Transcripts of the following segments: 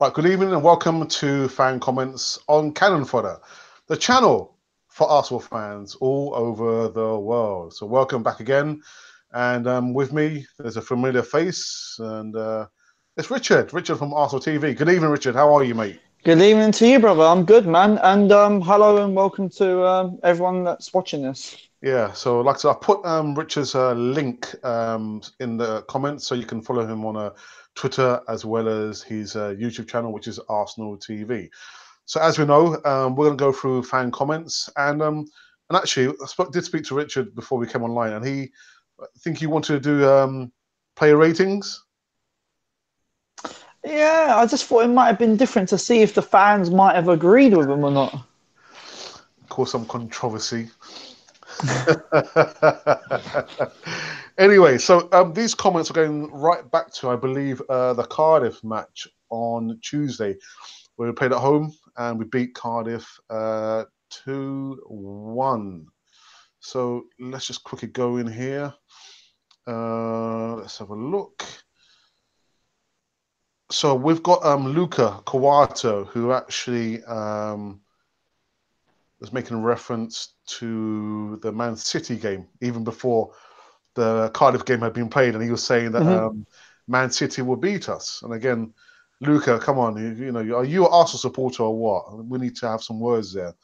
Right, good evening and welcome to Fan Comments on Cannon Fodder, the channel for Arsenal fans all over the world. So welcome back again. And with me, there's a familiar face, and it's Richard from Arsenal TV. Good evening, Richard. How are you, mate? Good evening to you, brother. I'm good, man. And hello and welcome to everyone that's watching this. Yeah, so like I said, I put Richard's link in the comments so you can follow him on Twitter as well as his YouTube channel, which is Arsenal TV. So as we know, we're going to go through fan comments, and actually, did speak to Richard before we came online, and I think he wanted to do player ratings. Yeah, I just thought it might have been different to see if the fans might have agreed with him or not. Cause some controversy. Anyway, so these comments are going right back to, I believe, the Cardiff match on Tuesday, where we played at home and we beat Cardiff 2-1. So let's just quickly go in here. Let's have a look. So we've got Luca Kawato, who actually was making reference to the Man City game, even before the Cardiff game had been played, and he was saying that Man City will beat us. And again, Luca, come on, you know, are you an Arsenal supporter or what? We need to have some words there.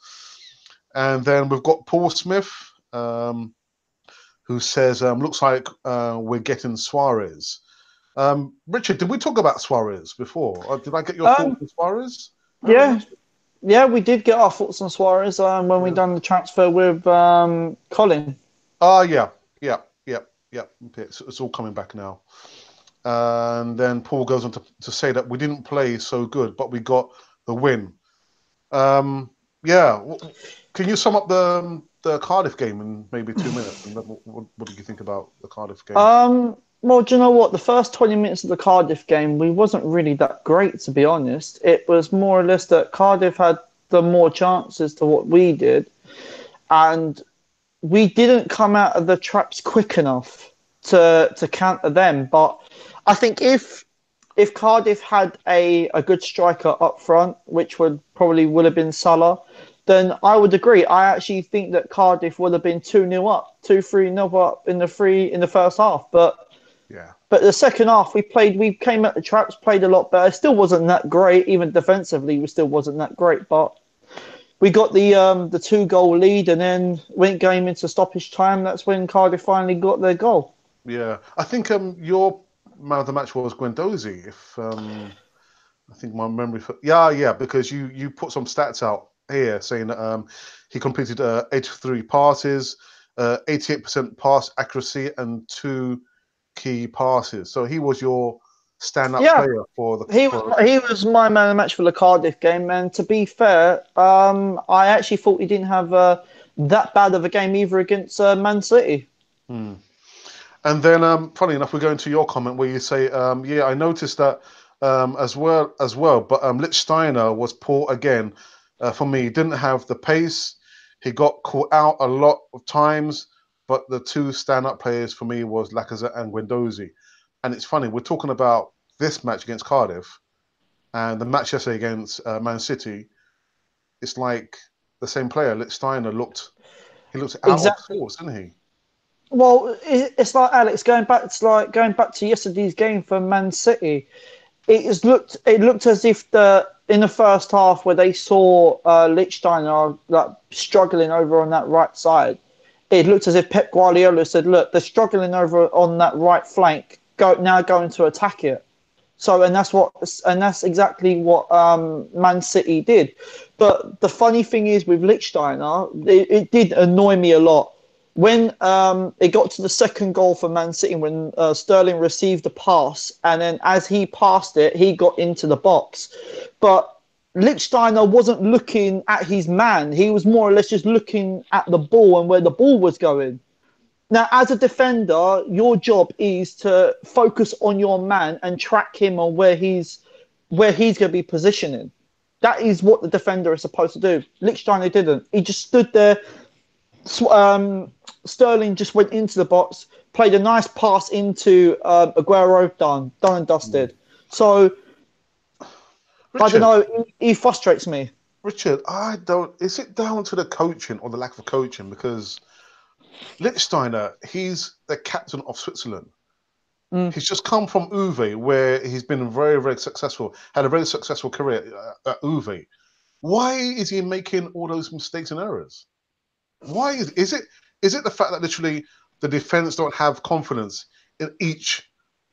And then we've got Paul Smith, who says, looks like we're getting Suarez. Richard, did we talk about Suarez before? Or did I get your thoughts on Suarez? Yeah, we did get our thoughts on Suarez when we done the transfer with Colin. Oh, yeah. It's all coming back now. And then Paul goes on to say that we didn't play so good, but we got the win. Yeah. Can you sum up the Cardiff game in maybe 2 minutes? And what did you think about the Cardiff game? Well, do you know what? The first 20 minutes of the Cardiff game, we wasn't really that great, to be honest. It was more or less that Cardiff had the more chances to what we did, and we didn't come out of the traps quick enough to counter them. But I think if Cardiff had a good striker up front, which would have been Salah, then I would agree. I actually think that Cardiff would have been 2-0 up, 2-3-0 up in the first half. But the second half, we came at the traps, played a lot better. It still wasn't that great, even defensively. We still wasn't that great, but we got the 2-goal lead, and then went game into stoppage time. That's when Cardiff finally got their goal. Yeah, I think your man of the match was Guendouzi. If I think my memory, because you put some stats out here saying that he completed 83 passes, 88% pass accuracy, and 2 key passes. So he was your stand-up player for the. He was my man of the match for the Cardiff game, and to be fair, I actually thought he didn't have that bad of a game either against Man City. And then, funny enough, we go into your comment where you say, "Yeah, I noticed that as well. But Lichtsteiner was poor again for me. He didn't have the pace. He got caught out a lot of times." But the 2 stand-up players for me was Lacazette and Guendouzi. And it's funny, we're talking about this match against Cardiff and the match yesterday against Man City. It's like the same player, Lichtsteiner, looked out of sorts, didn't he? Well, it's like Alex going back to yesterday's game for Man City. It looked as if in the first half where they saw Lichtsteiner struggling over on that right side, it looked as if Pep Guardiola said, "Look, they're struggling over on that right flank. Going to attack it." So, and that's exactly what Man City did. But the funny thing is with Lichtsteiner, it did annoy me a lot when it got to the second goal for Man City, when Sterling received the pass, and then as he passed it, he got into the box, but Lichtsteiner wasn't looking at his man. He was more or less just looking at the ball and where the ball was going. Now, as a defender, your job is to focus on your man and track him on where he's going to be positioning. That is what the defender is supposed to do. Lichtsteiner didn't. He just stood there. Sterling just went into the box, played a nice pass into Aguero, done and dusted. So I don't Richard, know. He frustrates me. Richard, I don't. Is it down to the coaching or the lack of coaching? Because Lichtsteiner, he's the captain of Switzerland. Mm. He's just come from Uwe, where he's been very, very successful, had a very successful career at Uwe. Why is he making all those mistakes and errors? Why is it the fact that literally the defense don't have confidence in each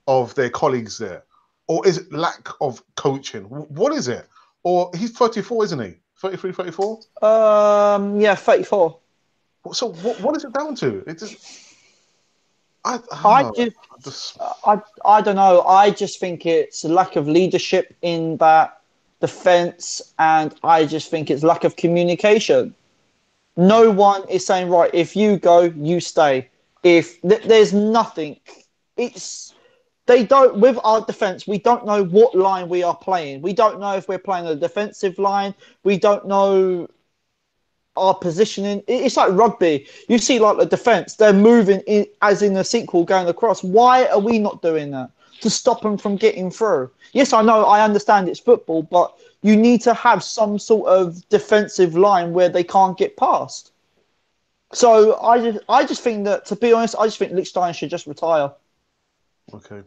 of their colleagues there, or is it lack of coaching? What is it? Or he's 34, isn't he? 33, 34. Yeah, 34. So what is it down to? It just I don't I know. just, I just I don't know. I just think it's a lack of leadership in that defense, and I just think it's lack of communication. No one is saying, right, if you go, you stay. If there's nothing, it's they don't with our defense. We don't know what line we are playing. We don't know if we're playing a defensive line. We don't know our positioning. It's like rugby. You see, like the defense, they're moving in, as in the sequel going across. Why are we not doing that to stop them from getting through? Yes, I know, I understand it's football, but you need to have some sort of defensive line where they can't get past. So I just think that, to be honest, I just think Lichtstein should just retire. okay.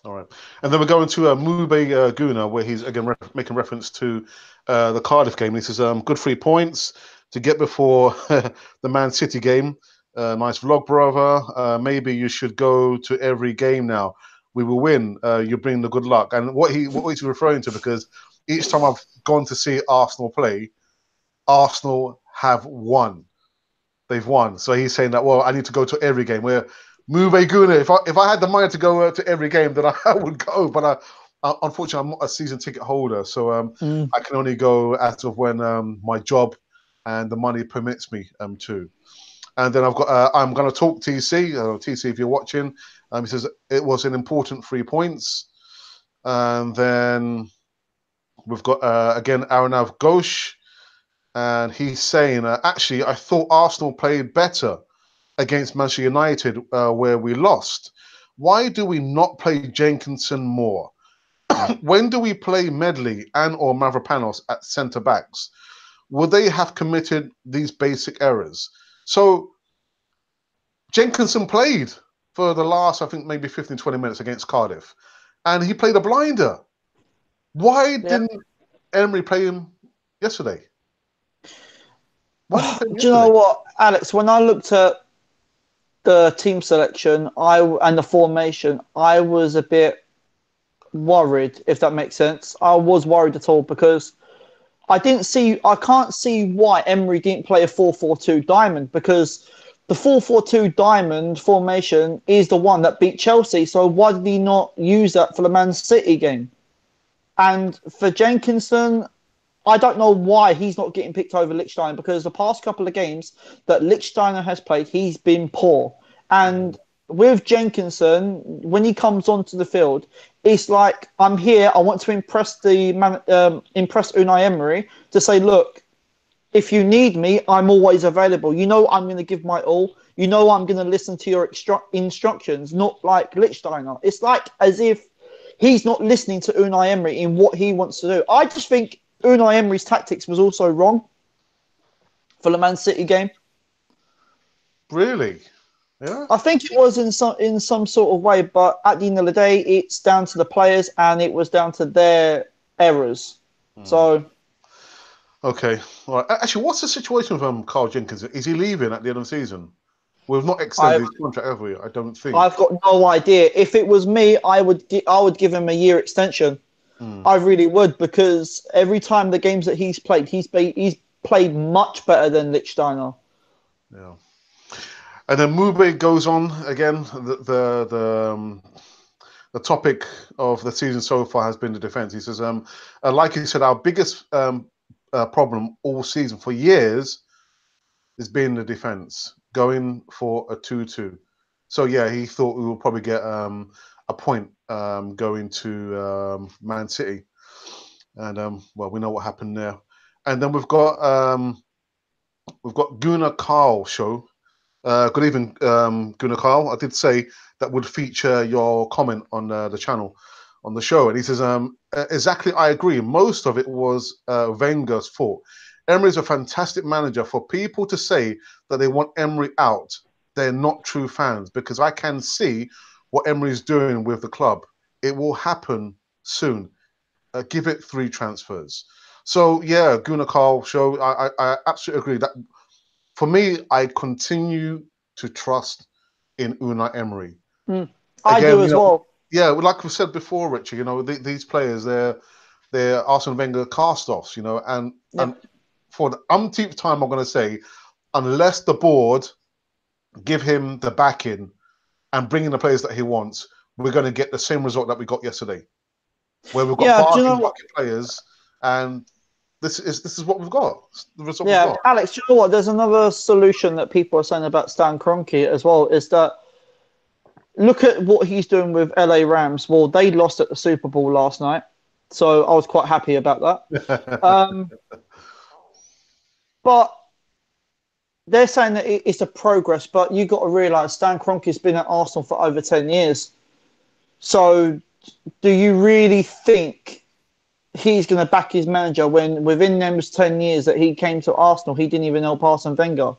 All right. And then we're going to Mube Guna, where he's again making reference to the Cardiff game. He says, good 3 points to get before the Man City game. Nice vlog, brother. Maybe you should go to every game now. We will win. You bring the good luck. And what he's referring to, because each time I've gone to see Arsenal play, Arsenal have won. They've won. So he's saying that, well, I need to go to every game. Where Move Guna, if I had the money to go to every game, then I would go. But unfortunately, I'm not a season ticket holder, so Mm. I can only go as of when my job and the money permits me to. And then I've got I'm going to talk TC. TC, if you're watching, he says it was an important 3 points. And then we've got again Aranav Ghosh, and he's saying actually I thought Arsenal played better against Manchester United, where we lost. Why do we not play Jenkinson more? When do we play Medley and or Mavropanos at centre backs? Would they have committed these basic errors? So Jenkinson played for the last, I think, maybe 15, 20 minutes against Cardiff, and he played a blinder. Why Yeah. didn't Emery play him yesterday? Why didn't he play him Do you know yesterday? what, Alex? When I looked at the team selection, I and the formation, I was a bit worried, if that makes sense. I was worried at all because I can't see why Emery didn't play a 4-4-2 diamond, because the 4-4-2 diamond formation is the one that beat Chelsea. So why did he not use that for the Man City game? And for Jenkinson, I don't know why he's not getting picked over Lichtsteiner, because the past couple of games that Lichtsteiner has played, he's been poor. And with Jenkinson, when he comes onto the field, it's like, I'm here. I want to impress impress Unai Emery to say, look, if you need me, I'm always available. You know, I'm going to give my all. You know, I'm going to listen to your instructions, not like Lichtsteiner. It's like as if he's not listening to Unai Emery in what he wants to do. I just think Unai Emery's tactics was also wrong for the Man City game. Really? Yeah. I think it was in some sort of way, but at the end of the day, it's down to the players and it was down to their errors. So Okay. All right. Actually, what's the situation with Carl Jenkins? Is he leaving at the end of the season? We've not I extended his contract, have we? I don't think. I've got no idea. If it was me, I would give him a year extension. Hmm. I really would, because every time the games that he's played much better than Lichtsteiner. Yeah. And then Mube goes on again. The topic of the season so far has been the defense. He says, like he said, our biggest problem all season for years has been the defense, going for a 2-2. So yeah, he thought we will probably get a point going to Man City, and well, we know what happened there. And then we've got Gunnar Carl show. Good evening, Gunnar Carl. I did say that would feature your comment on the channel. on the show, and he says, exactly, I agree. Most of it was Wenger's fault. Emery's a fantastic manager. For people to say that they want Emery out, they're not true fans, because I can see what Emery's doing with the club. It will happen soon. Give it 3 transfers. So yeah, Gunnar Carl show. I absolutely agree that for me, I continue to trust in Unai Emery. I Again, do as well. yeah, like we said before, Richard, these players, they're Arsene Wenger cast-offs, and Yep. for the umpteenth time, I'm going to say, unless the board give him the backing and bring in the players that he wants, we're going to get the same result that we got yesterday, where we've got Yeah, do you bargain know what? bucket players, and this is what we've got. The result we've Yeah, got. Alex, do you know what? There's another solution that people are saying about Stan Kroenke as well, is that look at what he's doing with LA Rams. Well, they lost at the Super Bowl last night, so I was quite happy about that. But they're saying that it's a progress, but you got to realise Stan Kroenke's been at Arsenal for over 10 years. So do you really think he's going to back his manager when within those 10 years that he came to Arsenal, he didn't even help Arsene Wenger? Mm.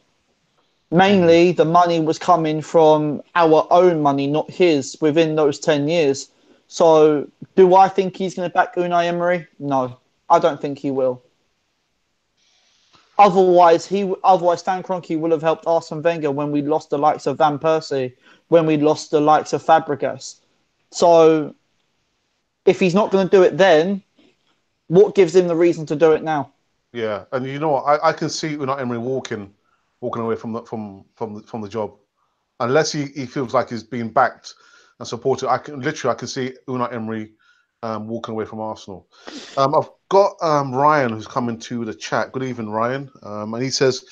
Mainly, the money was coming from our own money, not his, within those 10 years. So, do I think he's going to back Unai Emery? No, I don't think he will. Otherwise, Stan Kroenke will have helped Arsene Wenger when we lost the likes of Van Persie, when we lost the likes of Fabregas. So, if he's not going to do it then, what gives him the reason to do it now? Yeah, and you know what? I can see Unai Emery walking away from the job, unless he feels like he's being backed and supported. I can see Unai Emery walking away from Arsenal. I've got Ryan who's come into the chat. Good evening, Ryan. And he says,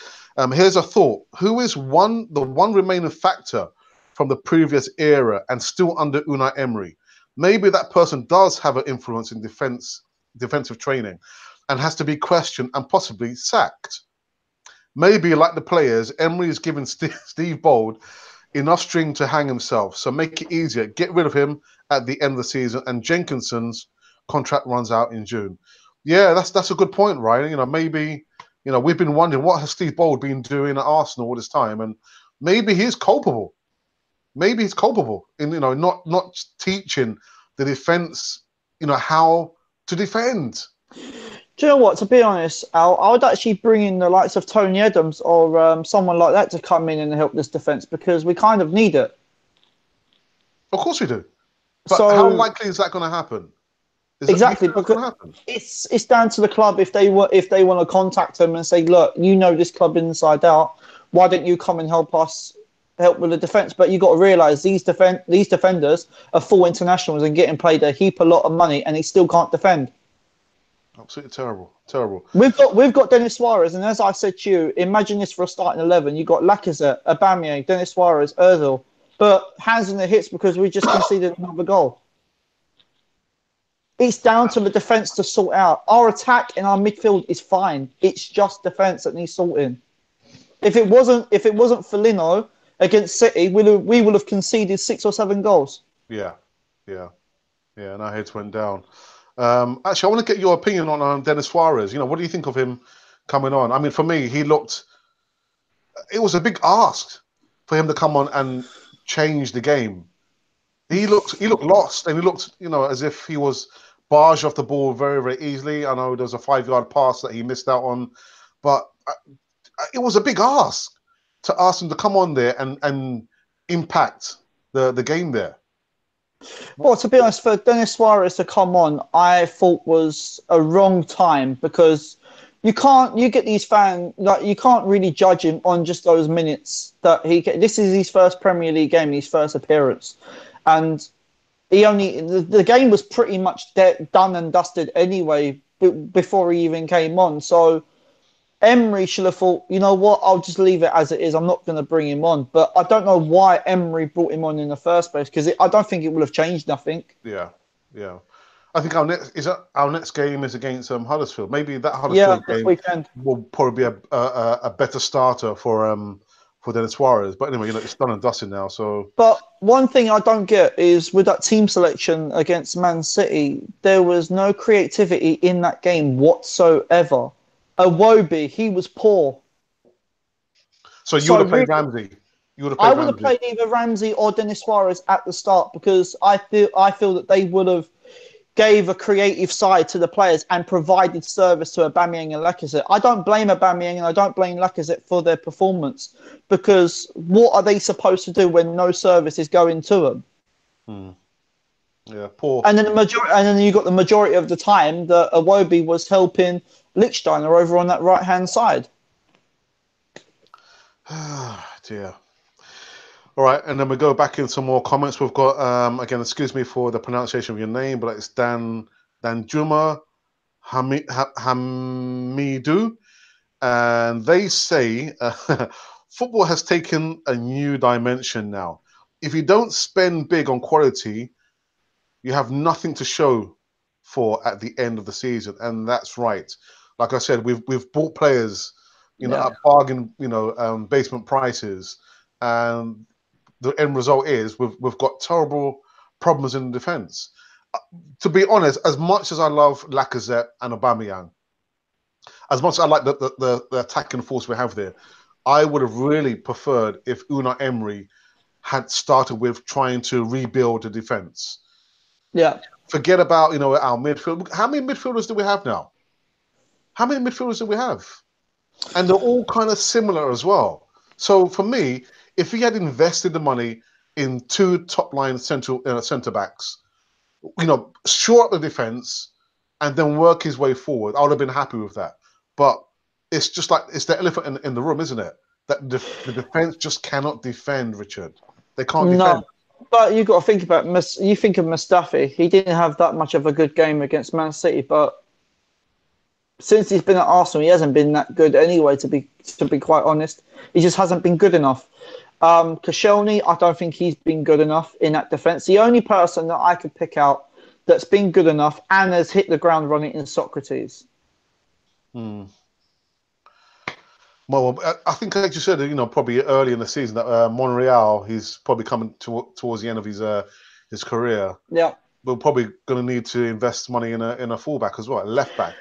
"Here's a thought: who is the one remaining factor from the previous era and still under Unai Emery? Maybe that person does have an influence in defensive training, and has to be questioned and possibly sacked. Maybe, like the players, Emery is giving Steve Bold enough string to hang himself. So make it easier. Get rid of him at the end of the season, and Jenkinson's contract runs out in June." Yeah, that's a good point, Ryan. Maybe we've been wondering what has Steve Bold been doing at Arsenal all this time, and maybe he's culpable. Maybe he's culpable in not teaching the defense how to defend. Do you know what? To be honest, Al, I would actually bring in the likes of Tony Adams or someone like that to come in and help this defence because we kind of need it. Of course we do. But how So likely is that going to happen? You exactly, think that's because going to happen? it's down to the club if they want to contact them and say, look, you know this club inside out. Why don't you come and help us help with the defence? But you got to realise these defenders are full internationals and getting paid a lot of money, and he still can't defend. Absolutely terrible. Terrible. We've got Dennis Suarez, and as I said to you, imagine this for a starting 11. You've got Lacazette, Aubameyang, Dennis Suarez, Ozil, but hands in the hits because we just conceded another goal. It's down to the defence to sort out. Our attack and our midfield is fine. It's just defence that needs sorting. If it wasn't Firmino against City, we would have conceded 6 or 7 goals. Yeah. Yeah. Yeah. And our heads went down. Actually, I want to get your opinion on Dennis Suarez. What do you think of him coming on? I mean, for me, it was a big ask for him to come on and change the game. He looked lost, and he looked, as if he was barged off the ball very, very easily. I know there was a 5-yard pass that he missed out on, but it was a big ask to ask him to come on there and impact the game there. Well, to be honest, for Dennis Suarez to come on, I thought was a wrong time because you get these fans, like, you can't really judge him on just those minutes that this is his first Premier League game, his first appearance. And the game was pretty much done and dusted anyway before he even came on. So Emery should have thought, you know what, I'll just leave it as it is. I'm not going to bring him on. But I don't know why Emery brought him on in the first place because I don't think it would have changed nothing. Yeah, yeah. I think our next game is against Huddersfield. Maybe that Yeah, Huddersfield this game weekend. will probably be a better starter for for Denis Suarez. But anyway, it's done and dusted now. So But one thing I don't get is with that team selection against Man City, there was no creativity in that game whatsoever. Iwobi, he was poor. you would So have played really, Ramsey. You would have I played would have Ramsey. played either Ramsey or Denis Suarez at the start because I feel that they would have gave a creative side to the players and provided service to Aubameyang and Lacazette. I don't blame Aubameyang and I don't blame Lacazette for their performance because what are they supposed to do when no service is going to them? Hmm. Yeah, poor. And then you got the majority of the time that Iwobi was helping Lichtsteiner over on that right hand side. Dear. All right, and then we go back in some more comments. We've got again, excuse me for the pronunciation of your name, but it's Danjuma Hamidu, and they say football has taken a new dimension now. If you don't spend big on quality, you have nothing to show for at the end of the season, and that's right. Like I said, we've bought players, Yeah. at bargain, basement prices, and the end result is we've got terrible problems in the defence. To be honest, as much as I love Lacazette and Aubameyang, as much as I like the attacking force we have there, I would have really preferred if Unai Emery had started with trying to rebuild the defence. Yeah. Forget about our midfield. How many midfielders do we have now? How many midfielders do we have? And they're all kind of similar as well. So for me, if he had invested the money in two top line centre backs, shore up the defence and then work his way forward, I would have been happy with that. But it's just like it's the elephant in the room, isn't it? That the defence just cannot defend, Richard. They can't defend. No. But you got to think about you think of Mustafi. He didn't have that much of a good game against Man City, but since he's been at Arsenal, he hasn't been that good anyway. To be quite honest, he just hasn't been good enough. Koscielny, I don't think he's been good enough in that defence. The only person that I could pick out that's been good enough and has hit the ground running is Socrates. Hmm. Well, I think, like you said, probably early in the season that Monreal, he's probably coming towards the end of his career. Yeah. We're probably going to need to invest money in a fullback as well, a left back.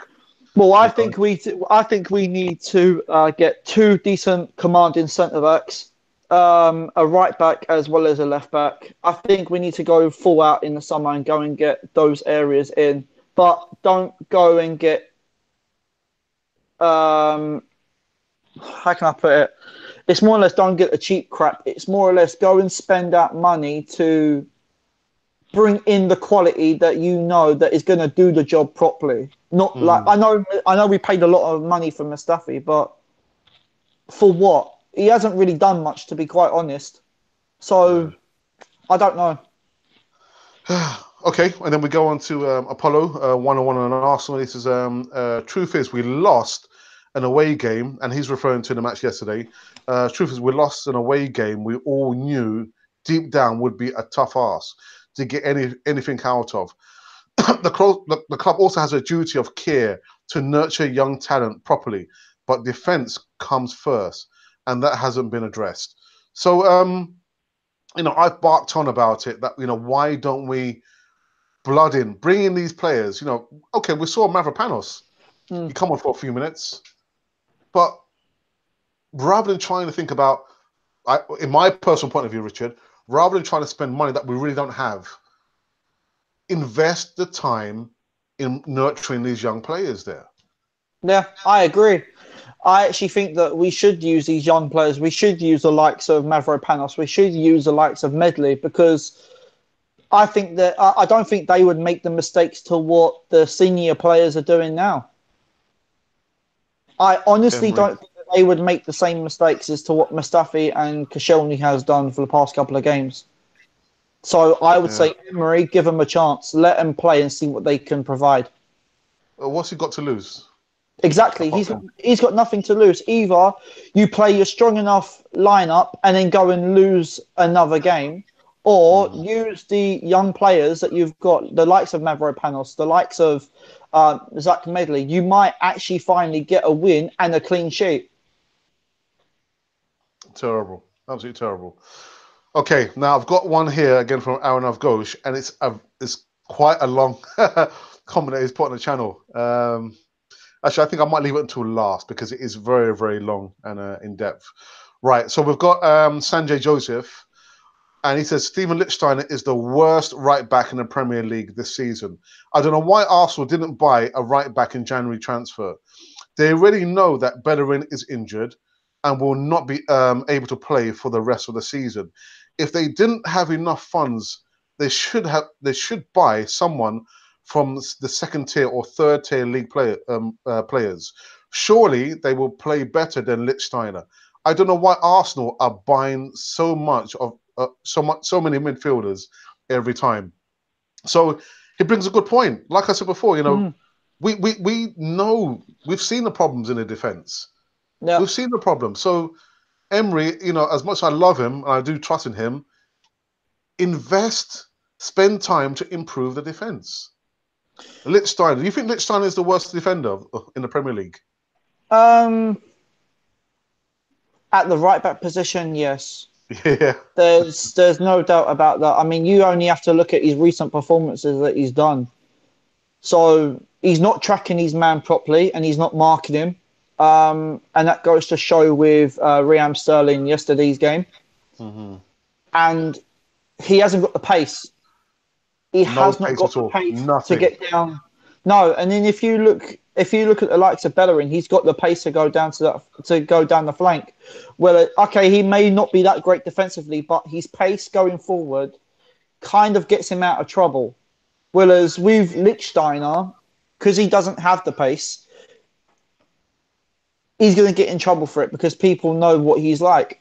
Well, I think we need to get two decent commanding centre backs, a right back as well as a left back. I think we need to go full out in the summer and go and get those areas in, but don't go and get how can I put it? It's more or less don't get the cheap crap. It's more or less go and spend that money to bring in the quality that that is going to do the job properly. Not like I know we paid a lot of money for Mustafi, but for what? He hasn't really done much, to be quite honest. So I don't know. Okay, and then we go on to Apollo 101 on Arsenal. This is truth is we lost an away game, and he's referring to the match yesterday. Truth is we lost an away game we all knew deep down would be a tough ask to get anything out of. The club also has a duty of care to nurture young talent properly, but defence comes first, and that hasn't been addressed. So, I've barked on about it that, why don't we bring in these players? Okay, we saw Mavropanos. He come on for a few minutes, but rather than trying to think about, in my personal point of view, Richard, rather than trying to spend money that we really don't have, invest the time in nurturing these young players there. Yeah, I agree. I actually think that we should use these young players. We should use the likes of Mavropanos. We should use the likes of Medley because I think that I don't think they would make the mistakes to what the senior players are doing now. I honestly don't think that they would make the same mistakes as to what Mustafi and Koscielny has done for the past couple of games. So I would say, Emery, give them a chance. Let them play and see what they can provide. What's he got to lose? Exactly. He's got nothing to lose. Either you play your strong enough lineup and then go and lose another game, or use the young players that you've got, the likes of Mavropanos, the likes of Zach Medley. You might actually finally get a win and a clean sheet. Terrible. Absolutely terrible. Okay, now I've got one here again from Arnav Ghosh, and it's quite a long comment that he's put on the channel. Actually, I think I might leave it until last because it is very, very long and in depth. Right, so we've got Sanjay Joseph, and he says Steven Lichtsteiner is the worst right back in the Premier League this season. I don't know why Arsenal didn't buy a right back in January transfer. They already know that Bellerin is injured and will not be able to play for the rest of the season. If they didn't have enough funds, they should buy someone from the second tier or third tier league players. Surely they will play better than Lichtsteiner. I don't know why Arsenal are buying so many midfielders every time. So he brings a good point. Like I said before, we know, we've seen the problems in the defense. Yeah. We've seen the problems. So Emery, as much as I love him and I do trust in him, spend time to improve the defense. Lichtsteiner, do you think Lichtsteiner is the worst defender in the Premier League? At the right back position, yes. Yeah. There's no doubt about that. I mean, you only have to look at his recent performances that he's done. So he's not tracking his man properly, and he's not marking him. And that goes to show with Raheem Sterling yesterday's game. Mm-hmm. And he hasn't got the pace. He has not got the pace to get down. No, and then if you look at the likes of Bellerin, he's got the pace to go down the flank. Well, okay, he may not be that great defensively, but his pace going forward kind of gets him out of trouble. Whereas with Lichtsteiner, because he doesn't have the pace, he's going to get in trouble for it because people know what he's like.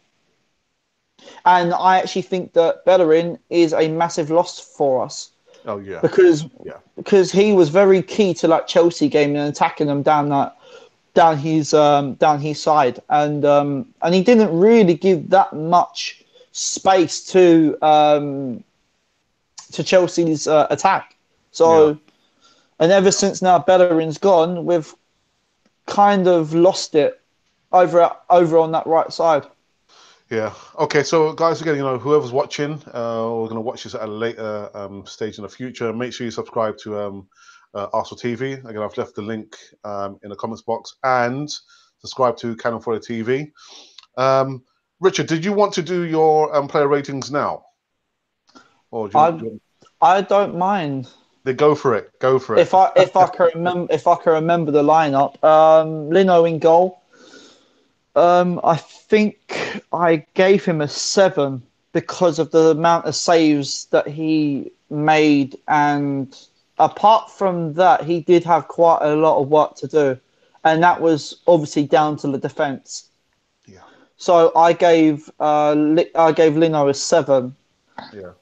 And I actually think that Bellerin is a massive loss for us. Oh yeah. Because he was very key to that Chelsea game and attacking them down his side, and he didn't really give that much space to Chelsea's attack. So, and ever since now Bellerin's gone, we've kind of lost it over on that right side. Yeah. Okay. So, guys, again, whoever's watching, we're going to watch this at a later stage in the future. Make sure you subscribe to Arsenal TV. Again, I've left the link in the comments box, and subscribe to Cannon Fodder TV. Richard, did you want to do your player ratings now, or I don't mind. Then go for it. Go for it. If I can remember the lineup, Lino in goal. I think I gave him a 7 because of the amount of saves that he made, and apart from that, he did have quite a lot of work to do, and that was obviously down to the defence. Yeah. So I gave Lino a 7. Yeah.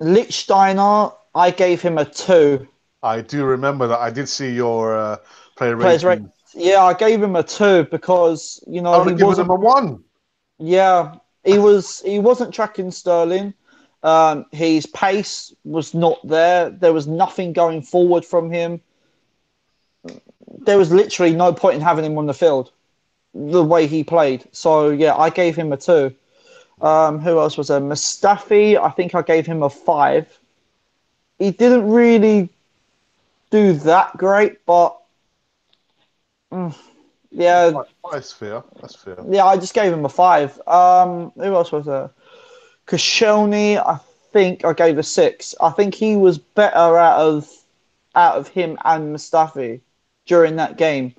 Lichtsteiner, I gave him a 2. I do remember that. I did see your player rating. Yeah, I gave him a 2 because I would have given him a 1. Yeah, he wasn't tracking Sterling. His pace was not there. There was nothing going forward from him. There was literally no point in having him on the field, the way he played. So yeah, I gave him a 2. Who else was there? Mustafi, I think I gave him a 5. He didn't really do that great, but yeah. That's fair. Yeah, I just gave him a 5. Who else was there? Koscielny, I think I gave a 6. I think he was better out of him and Mustafi during that game.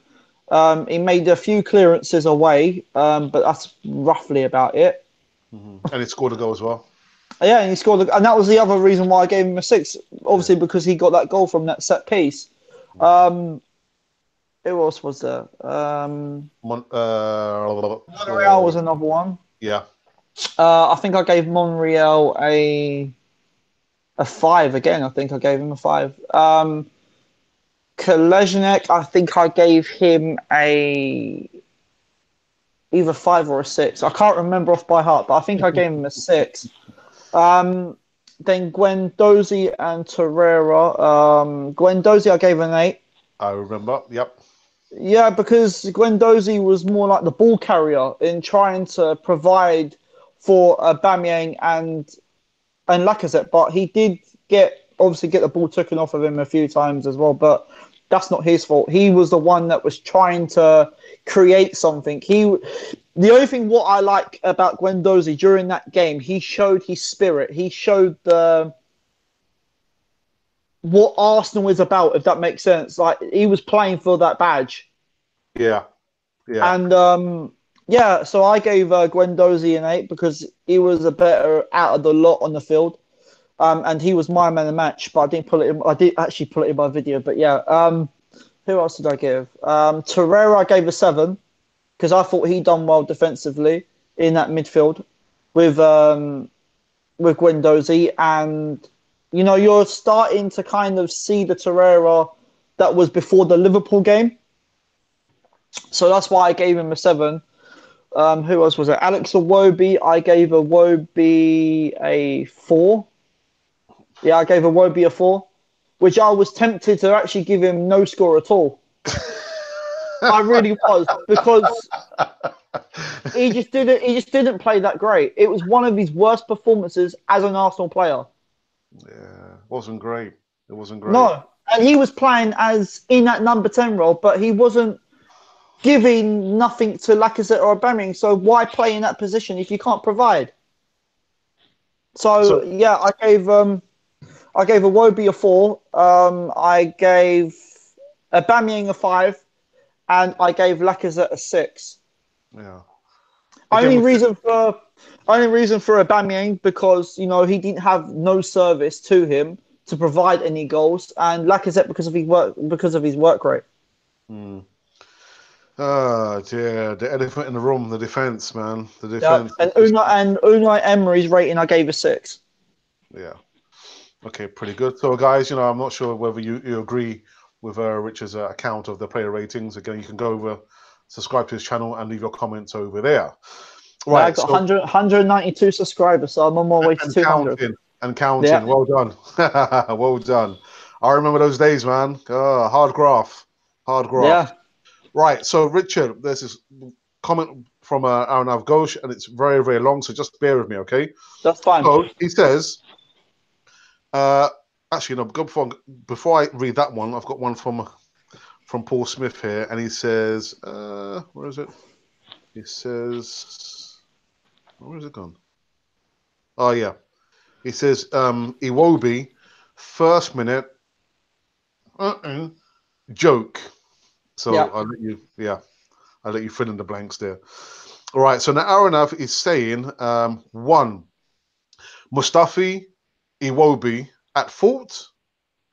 He made a few clearances away, but that's roughly about it. Mm-hmm. And he scored a goal as well. Yeah, and he scored, and that was the other reason why I gave him a 6. Obviously, because he got that goal from that set piece. Who else was there? Monreal was another one. Yeah. I think I gave Monreal a 5 again. I think I gave him a 5. Kolesnik, I think I gave him either 5 or a 6. I can't remember off by heart, but I think I gave him a 6. Then Guendouzi and Torreira. Guendouzi, I gave an 8. I remember. Yep. Yeah, because Guendouzi was more like the ball carrier in trying to provide for Aubameyang and Lacazette, but he did get the ball taken off of him a few times as well. But that's not his fault. He was the one that was trying to create something. The only thing what I like about Guendouzi during that game, he showed his spirit. He showed the what Arsenal is about, if that makes sense. Like he was playing for that badge, Yeah, yeah. and yeah. So I gave Guendouzi an 8 because he was a better out of the lot on the field. And he was my man of the match, but I didn't pull it in. I did actually pull it in my video, but yeah. Who else did I give? Torreira, I gave a 7 because I thought he done well defensively in that midfield with Guendouzi, and you're starting to kind of see the Torreira that was before the Liverpool game. So that's why I gave him a 7. Who else was it? Alex Iwobi, I gave Iwobi a 4. Yeah, I gave Iwobi a 4, which I was tempted to actually give him no score at all. I really was because he just didn't play that great. It was one of his worst performances as an Arsenal player. Yeah, wasn't great. It wasn't great. No, and he was playing as in that number 10 role, but he wasn't giving nothing to Lacazette or Aubameyang. So why play in that position if you can't provide? So So yeah, I gave Iwobi a 4. I gave Aubameyang a 5, and I gave Lacazette a 6. yeah, again Only with reason for only reason for Aubameyang because he didn't have no service to him to provide any goals, and Lacazette because of his work rate. mm, oh dear, the elephant in the room, the defense, man, the Yeah, defense is and just Unai Emery's rating I gave a 6. yeah. Okay, pretty good. So, guys, I'm not sure whether you agree with Richard's account of the player ratings. Again, you can go over, subscribe to his channel, and leave your comments over there. Yeah, I Right. got So, 192 subscribers, so I'm on my way to and 200. counting, and counting. Yeah, Well done. Well done. I remember those days, man. Hard graft. Hard yeah, graft. Right. So, Richard, there's this comment from Arnav Ghosh, and it's very, very long, so just bear with me, okay? that's fine. So, he says, Uh, actually, no. Before I read that one, I've got one from Paul Smith here, and he says, "Where is it?" He says, "Where is it gone?" Oh yeah, he says, "Iwobi, first minute, uh-uh, joke." So Yeah, I'll let you fill in the blanks there. All right. So now Aronav is saying, one, Mustafi, Iwobi at fault,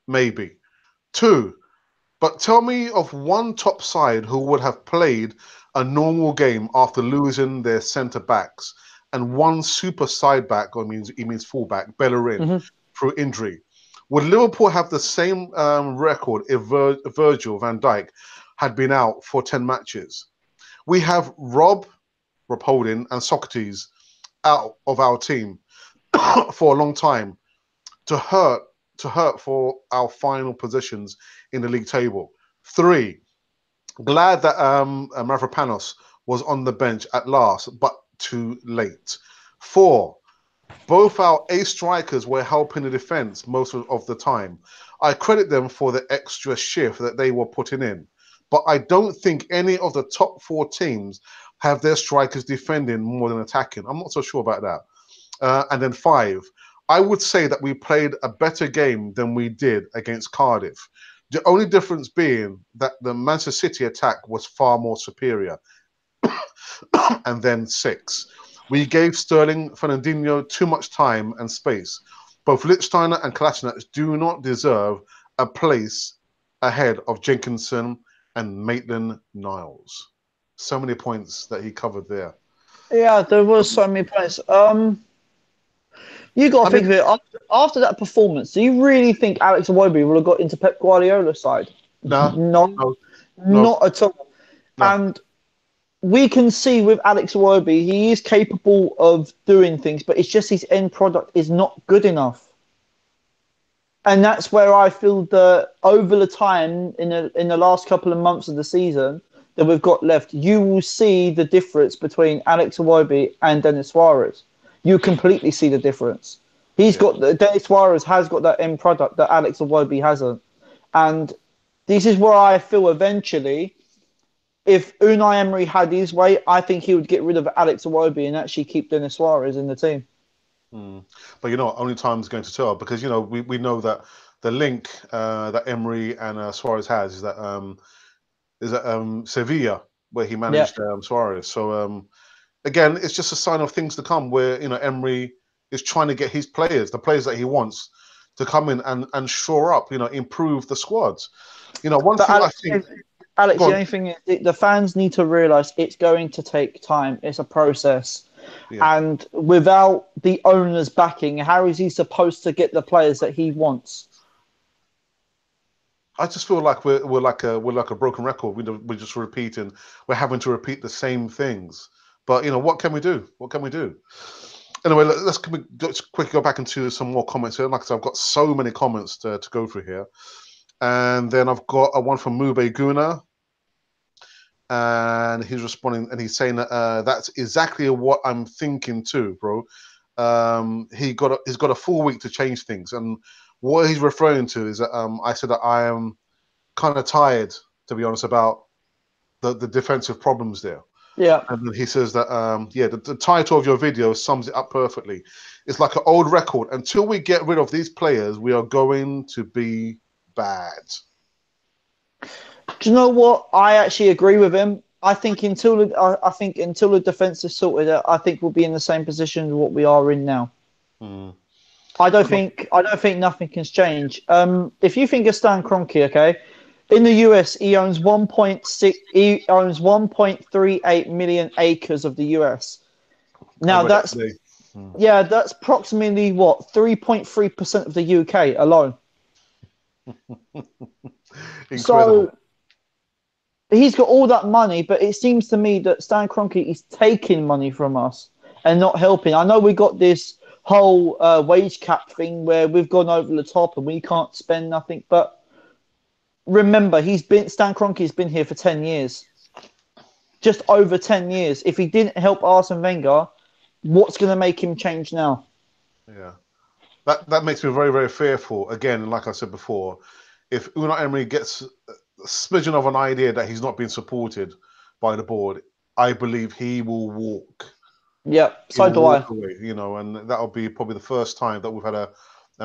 maybe. Two, but tell me of one top side who would have played a normal game after losing their centre backs and one super side back, or he means fullback, Bellerin, hmm through injury. Would Liverpool have the same record if Virgil van Dijk had been out for 10 matches? We have Rob Holding, and Socrates out of our team for a long time to hurt for our final positions in the league table. Three, glad that Mavropanos was on the bench at last, but too late. Four, both our ace strikers were helping the defense most of the time. I credit them for the extra shift that they were putting in, but I don't think any of the top four teams have their strikers defending more than attacking. I'm not so sure about that. And then five, I would say that we played a better game than we did against Cardiff. The only difference being that the Manchester City attack was far more superior. And then six, we gave Sterling Fernandinho too much time and space. Both Lichtsteiner and Kolasinac do not deserve a place ahead of Jenkinson and Maitland-Niles. So many points that he covered there. yeah, there was so many points. You got I to think mean, of it after that performance. Do you really think Alex Iwobi would have got into Pep Guardiola's side? no, No, no, no, not at all. no. And we can see with Alex Iwobi, he is capable of doing things, but it's just his end product is not good enough. And that's where I feel that over the time in the last couple of months of the season that we've got left, you will see the difference between Alex Iwobi and Denis Suarez. You completely see the difference. Denis Suarez has got that end product that Alex Iwobi hasn't, and this is where I feel eventually, if Unai Emery had his way, I think he would get rid of Alex Iwobi and actually keep Denis Suarez in the team. But only time's going to tell, because we know that the link that Emery and Suarez has is at Sevilla, where he Yeah. managed Suarez. So again, it's just a sign of things to come, where Emery is trying to get his players, the players that he wants, to come in and shore up, improve the squads. One But thing I think. Alex, Go the on. only thing is the fans need to realise it's going to take time. It's a process. Yeah. And without the owner's backing, how is he supposed to get the players that he wants? I just feel like we're like a broken record. We're just repeating. We're having to repeat the same things. But what can we do? What can we do? Anyway, let's quickly go back into some more comments here. Like I said, I've got so many comments to go through here, and then I've got a one from Mube Guna, and he's responding, and he's saying that that's exactly what I'm thinking too, bro. He's got a full week to change things, and what he's referring to is that I said that I am kind of tired, to be honest, about the defensive problems there. Yeah. And then he says that the title of your video sums it up perfectly. It's like an old record. Until we get rid of these players, we are going to be bad. Do you know what? I actually agree with him. I think until the defence is sorted out, I think we'll be in the same position as what we are in now. Mm. I don't think nothing can change. If you think of Stan Kroenke, okay, in the US he owns 1.6. He owns 1.38 million acres of the US. I Now read that that's today. that's approximately what 3.3% of the UK alone. Incredible. So he's got all that money, but it seems to me that Stan Kroenke is taking money from us and not helping. I know we got this whole wage cap thing where we've gone over the top and we can't spend nothing. But remember, Stan Kroenke's been here for 10 years, just over 10 years. If he didn't help Arsene Wenger, what's going to make him change now? Yeah. That makes me very, very fearful. Again, like I said before, if Unai Emery gets a smidgen of an idea that he's not being supported by the board, I believe he will walk. Yeah, He so will do walk I. away, and that'll be probably the first time that we've had a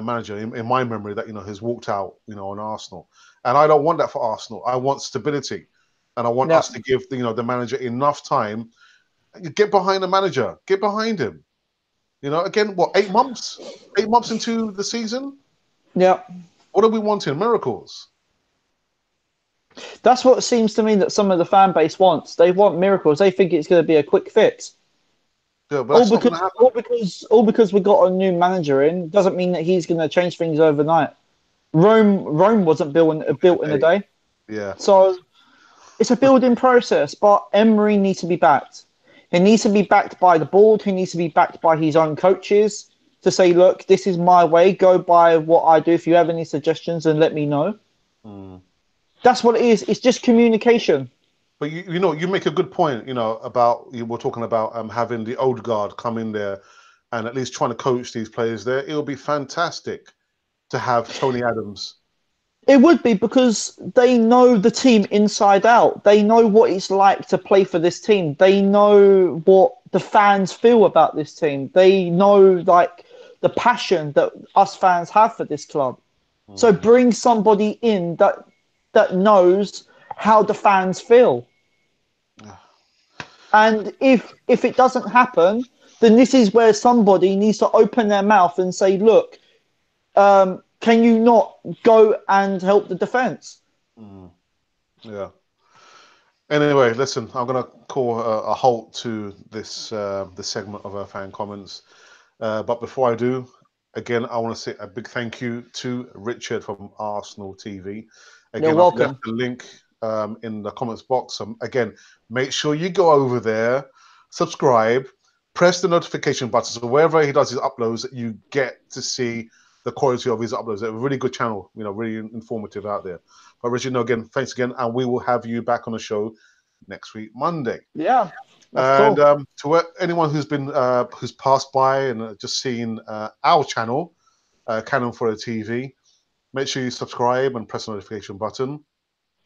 manager in my memory that has walked out, on Arsenal. And I don't want that for Arsenal. I want stability, and I want Yeah. us to give the manager enough time. Get behind the manager. Get behind him. Again, what, 8 months? 8 months into the season? Yeah. What are we wanting? Miracles. That's what it seems to me that some of the fan base wants. They want miracles. They think it's going to be a quick fix. Yeah, but that's not going to happen. All because we got a new manager in doesn't mean that he's going to change things overnight. Rome wasn't built in a day. Yeah. So it's a building process, but Emery needs to be backed. He needs to be backed by the board. He needs to be backed by his own coaches to say, look, this is my way. Go by what I do. If you have any suggestions, then let me know. That's what it is. It's just communication. But you make a good point, about you were talking about having the old guard come in there and at least trying to coach these players there. It would be fantastic to have Tony Adams. It would be because they know the team inside out. They know what it's like to play for this team. They know what the fans feel about this team. They know like the passion that us fans have for this club. So bring somebody in that knows how the fans feel. And if it doesn't happen, then this is where somebody needs to open their mouth and say, look, can you not go and help the defence? Yeah. Anyway, listen, I'm going to call a halt to this segment of our fan comments. But before I do, again, I want to say a big thank you to Richard from Arsenal TV. You're Again, I've left welcome. the link in the comments box. Again, make sure you go over there, subscribe, press the notification button, so wherever he does his uploads, you get to see the quality of his uploads. A really good channel, really informative out there. But Richard, again, thanks again, and we will have you back on the show next week, Monday. Yeah, that's And cool. to anyone who's passed by and just seen our channel, Canon Fodder TV, make sure you subscribe and press the notification button.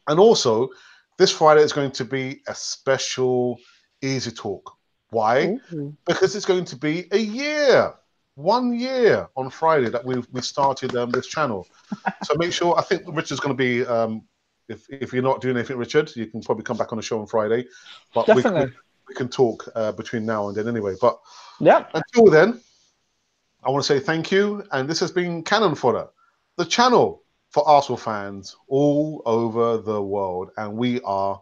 And also, this Friday is going to be a special Easy Talk. Why? Ooh. Because it's going to be a year, 1 year on Friday that we started this channel. So make sure. I think Richard's going to be. If you're not doing anything, Richard, you can probably come back on the show on Friday. But Definitely. we can talk between now and then anyway. But Yep. until then, I want to say thank you. And this has been Cannon Fodder, the channel for Arsenal fans all over the world. And we are